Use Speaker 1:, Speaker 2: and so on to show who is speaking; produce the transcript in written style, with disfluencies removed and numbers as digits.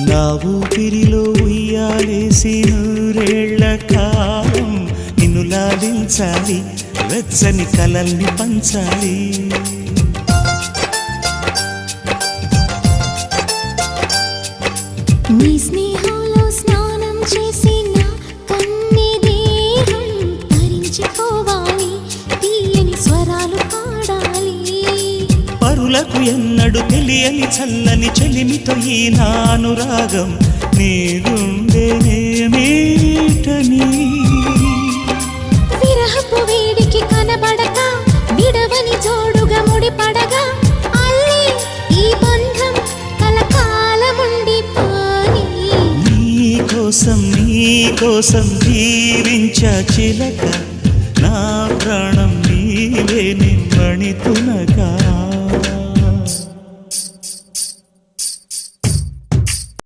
Speaker 1: నా ఊపిరిలో ఉయ్యాలేసి నూరేళ్ల కాలం నిన్ను లాలించాలి, వెచ్చని కలల్ని పంచాలి.
Speaker 2: నీ స్నేహంలో స్నానం చేసి నా కన్ని దేహం తరించిపోవాలి, తీయని స్వరాలు పాడాలి.
Speaker 1: పరులకు ఎన్నడు తెలియని చల్లని చెలిమితో ఈ నానురాగం నీ గుండెనేమీటని.
Speaker 2: విరహపు వేడికి కనబడక విడవని జోడుగా ముడిపడగా అల్లి ఈ బంధం కలకాలముండిపోని.
Speaker 1: నీ కోసం జీవించ చిలక, నా ప్రాణం నీవే నిమ్మణితునక.